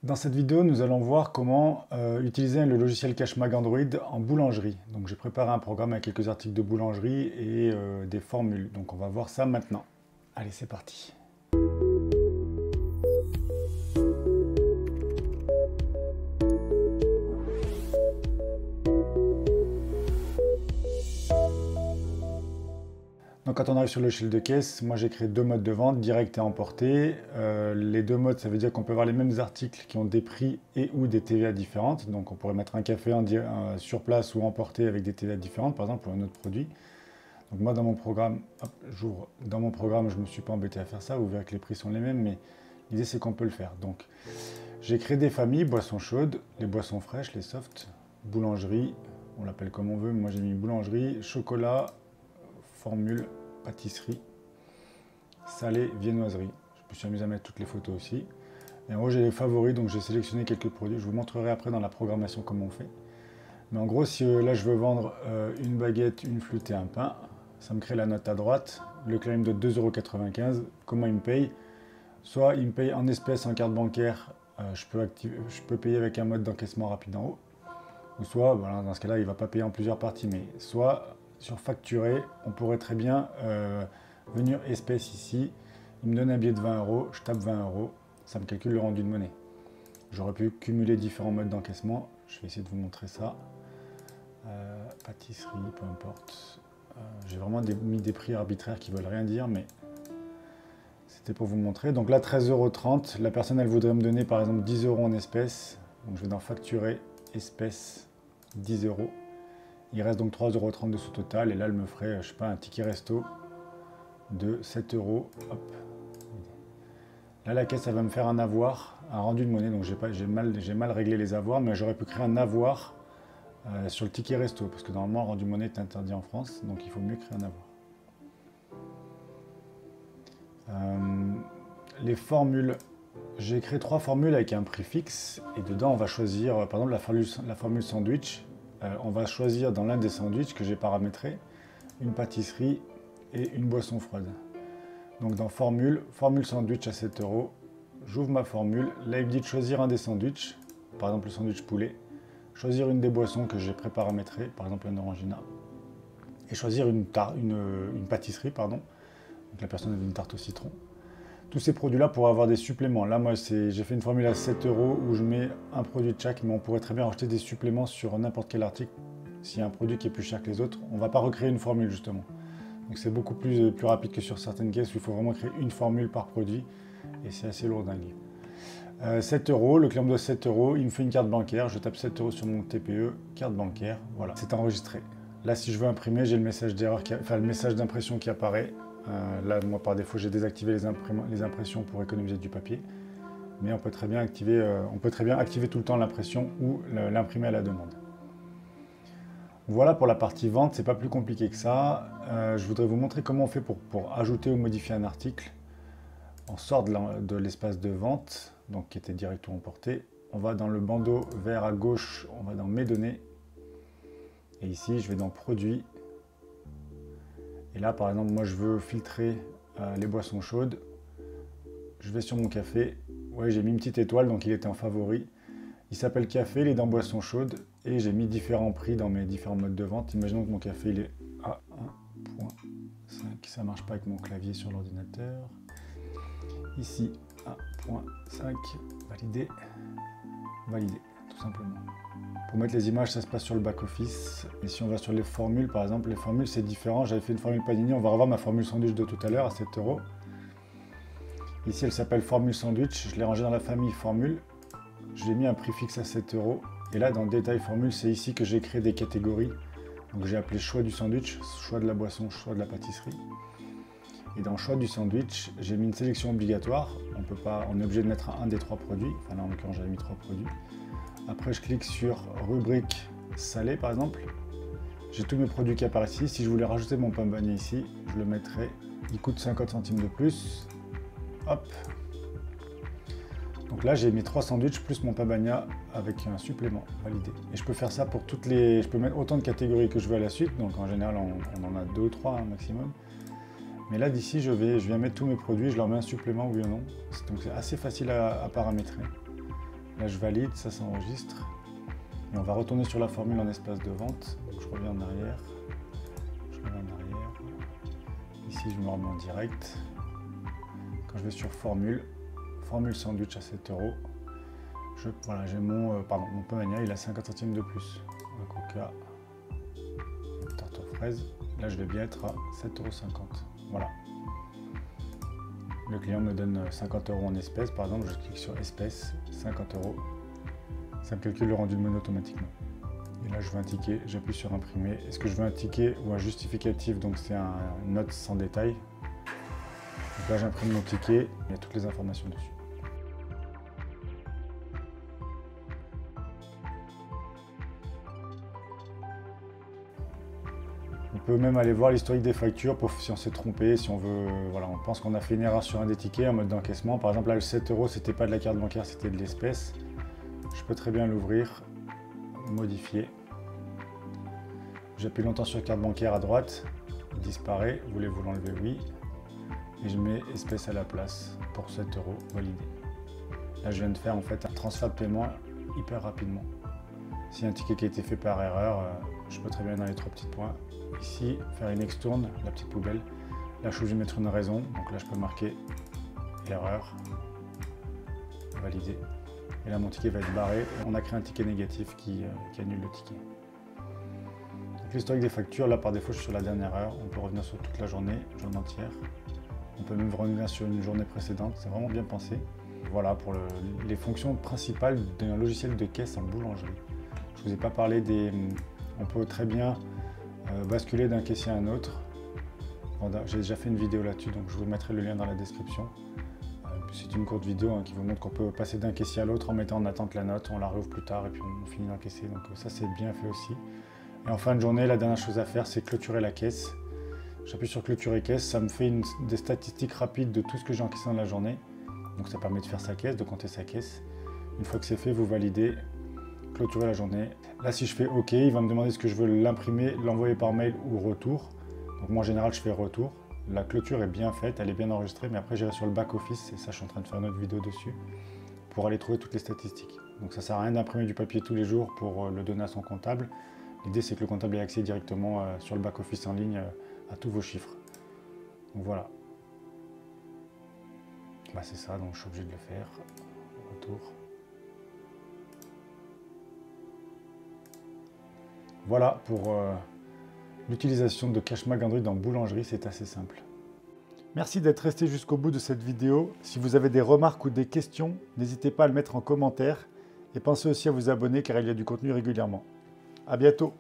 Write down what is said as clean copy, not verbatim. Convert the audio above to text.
Dans cette vidéo, nous allons voir comment utiliser le logiciel CashMag Android en boulangerie. Donc j'ai préparé un programme avec quelques articles de boulangerie et des formules. Donc on va voir ça maintenant. Allez, c'est parti. Donc quand on arrive sur le logiciel de caisse, moi j'ai créé deux modes de vente, direct et emporté. Les deux modes, ça veut dire qu'on peut avoir les mêmes articles qui ont des prix et ou des TVA différentes. Donc on pourrait mettre un café sur place ou emporté avec des TVA différentes, par exemple pour un autre produit. Donc moi dans mon programme, j'ouvre dans mon programme, je ne me suis pas embêté à faire ça, vous verrez que les prix sont les mêmes, mais l'idée c'est qu'on peut le faire. Donc j'ai créé des familles, boissons chaudes, les boissons fraîches, les softs, boulangerie, on l'appelle comme on veut, mais moi j'ai mis boulangerie, chocolat, formule, pâtisserie, salé, viennoiserie. Je me suis amusé à mettre toutes les photos aussi. Et en gros, j'ai les favoris, donc j'ai sélectionné quelques produits. Je vous montrerai après dans la programmation comment on fait. Mais en gros, si là je veux vendre une baguette, une flûte et un pain, ça me crée la note à droite. Le client me donne 2,95 €. Comment il me paye? Soit il me paye en espèces, en carte bancaire, je peux payer avec un mode d'encaissement rapide en haut. Ou soit, voilà, dans ce cas-là, il ne va pas payer en plusieurs parties, mais soit sur facturer, on pourrait très bien venir espèce ici. Il me donne un billet de 20 €, je tape 20 €, ça me calcule le rendu de monnaie. J'aurais pu cumuler différents modes d'encaissement. Je vais essayer de vous montrer ça. Pâtisserie, peu importe. J'ai vraiment mis des prix arbitraires qui ne veulent rien dire, mais c'était pour vous montrer. Donc là, 13,30 €. La personne, elle voudrait me donner par exemple 10 € en espèces. Donc je vais dans facturer, espèces, 10 €. Il reste donc 3,30 € de sous-total. Et là, elle me ferait, je sais pas, un ticket resto de 7 €. Hop. Là, la caisse, elle va me faire un avoir, un rendu de monnaie. Donc, j'ai mal réglé les avoirs, mais j'aurais pu créer un avoir sur le ticket resto. Parce que normalement, le rendu de monnaie est interdit en France. Donc, il faut mieux créer un avoir. Les formules. J'ai créé 3 formules avec un prix fixe. Et dedans, on va choisir, par exemple, la formule sandwich. On va choisir dans l'un des sandwichs que j'ai paramétré une pâtisserie et une boisson froide. Donc dans formule sandwich à 7 €, j'ouvre ma formule. Là, il me dit de choisir un des sandwichs, par exemple le sandwich poulet, choisir une des boissons que j'ai préparamétrées, par exemple un orangina, et choisir une pâtisserie, pardon. Donc la personne a une tarte au citron. Tous ces produits-là pourraient avoir des suppléments. Là, moi, j'ai fait une formule à 7 € où je mets un produit de chaque, mais on pourrait très bien rajouter des suppléments sur n'importe quel article. S'il y a un produit qui est plus cher que les autres, on ne va pas recréer une formule, justement. Donc c'est beaucoup plus rapide que sur certaines caisses où il faut vraiment créer une formule par produit, et c'est assez lourdingue. 7 €, le client me doit 7 €, il me fait une carte bancaire, je tape 7 € sur mon TPE, carte bancaire, voilà, c'est enregistré. Là, si je veux imprimer, j'ai le message d'erreur, le message d'impression qui apparaît. Là, moi, par défaut, j'ai désactivé les impressions pour économiser du papier. Mais on peut très bien activer tout le temps l'impression ou l'imprimer à la demande. Voilà pour la partie vente, c'est pas plus compliqué que ça. Je voudrais vous montrer comment on fait pour ajouter ou modifier un article. On sort de l'espace de vente, donc qui était direct ou emporté. On va dans le bandeau vert à gauche, on va dans mes données. Et ici, je vais dans produits. Et là, par exemple, moi, je veux filtrer les boissons chaudes. Je vais sur mon café. Ouais, j'ai mis une petite étoile, donc il était en favori. Il s'appelle café, il est dans boissons chaudes. Et j'ai mis différents prix dans mes différents modes de vente. Imaginons que mon café, il est à 1,5. Ça ne marche pas avec mon clavier sur l'ordinateur. Ici, 1,5. Valider. Valider, tout simplement. Pour mettre les images, ça se passe sur le back-office. Et si on va sur les formules, par exemple, les formules, c'est différent. J'avais fait une formule panini. On va revoir ma formule sandwich de tout à l'heure à 7 €. Ici, elle s'appelle formule sandwich. Je l'ai rangée dans la famille formule. Je l'ai mis un prix fixe à 7 €. Et là, dans détail formule, c'est ici que j'ai créé des catégories. Donc, j'ai appelé choix du sandwich, choix de la boisson, choix de la pâtisserie. Et dans choix du sandwich, j'ai mis une sélection obligatoire. On est obligé de mettre un des 3 produits. Enfin, là, en l'occurrence, j'avais mis 3 produits. Après, je clique sur rubrique salé, par exemple. J'ai tous mes produits qui apparaissent ici. Si je voulais rajouter mon pain beignet ici, je le mettrais. Il coûte 50 centimes de plus. Hop. Donc là, j'ai mis 3 sandwichs plus mon pain beignet avec un supplément validé. Et je peux faire ça pour je peux mettre autant de catégories que je veux à la suite. Donc en général, on en a 2 ou 3 maximum. Mais là, d'ici, je viens mettre tous mes produits, je leur mets un supplément, oui ou non. Donc c'est assez facile à paramétrer. Là, je valide, ça s'enregistre. Et on va retourner sur la formule en espace de vente. Donc, je reviens en arrière. Ici, je me remets en direct. Quand je vais sur formule sandwich à 7 €, voilà, j'ai mon Pomania, il a 50 centimes de plus. Un coca, une tarte aux fraises. Là, je vais bien être à 7,50 €. Voilà. Le client me donne 50 € en espèces. Par exemple, je clique sur espèces, 50 €. Ça me calcule le rendu de monnaie automatiquement. Et là, je veux un ticket, j'appuie sur imprimer. Est-ce que je veux un ticket ou un justificatif? Donc, c'est une note sans détail. Donc là, j'imprime mon ticket, il y a toutes les informations dessus. On peut même aller voir l'historique des factures pour si on s'est trompé, si on veut, voilà, on pense qu'on a fait une erreur sur un des tickets en mode d'encaissement. Par exemple, là, le 7 €, c'était pas de la carte bancaire, c'était de l'espèce. Je peux très bien l'ouvrir, modifier. J'appuie longtemps sur carte bancaire à droite, il disparaît. Voulez-vous l'enlever? Oui. Et je mets espèce à la place pour 7 €, validé. Là, je viens de faire en fait un transfert de paiement hyper rapidement. Si un ticket qui a été fait par erreur, je peux très bien dans les 3 petits points. Ici, faire une extourne, la petite poubelle. Là, je suis obligé de mettre une raison. Donc là, je peux marquer erreur, valider. Et là, mon ticket va être barré. On a créé un ticket négatif qui annule le ticket. Donc l'historique des factures, là, par défaut, je suis sur la dernière heure. On peut revenir sur toute la journée entière. On peut même revenir sur une journée précédente. C'est vraiment bien pensé. Voilà pour les fonctions principales d'un logiciel de caisse en boulangerie. Je ne vous ai pas parlé des... On peut très bien basculer d'un caissier à un autre. J'ai déjà fait une vidéo là-dessus, donc je vous mettrai le lien dans la description. C'est une courte vidéo qui vous montre qu'on peut passer d'un caissier à l'autre en mettant en attente la note, on la réouvre plus tard et puis on finit d'encaisser. Donc ça, c'est bien fait aussi. Et en fin de journée, la dernière chose à faire, c'est clôturer la caisse. J'appuie sur clôturer caisse, ça me fait des statistiques rapides de tout ce que j'ai encaissé dans la journée. Donc ça permet de faire sa caisse, de compter sa caisse. Une fois que c'est fait, vous validez, clôturer la journée. Là, si je fais OK, il va me demander ce que je veux l'imprimer, l'envoyer par mail ou retour. Donc moi, en général, je fais retour. La clôture est bien faite, elle est bien enregistrée, mais après, j'irai sur le back-office, et ça, je suis en train de faire une autre vidéo dessus, pour aller trouver toutes les statistiques. Donc ça ne sert à rien d'imprimer du papier tous les jours pour le donner à son comptable. L'idée, c'est que le comptable ait accès directement sur le back-office en ligne à tous vos chiffres. Donc voilà. Bah, c'est ça, donc je suis obligé de le faire. Retour. Voilà pour l'utilisation de CashMag Android en boulangerie, c'est assez simple. Merci d'être resté jusqu'au bout de cette vidéo. Si vous avez des remarques ou des questions, n'hésitez pas à le mettre en commentaire et pensez aussi à vous abonner car il y a du contenu régulièrement. À bientôt.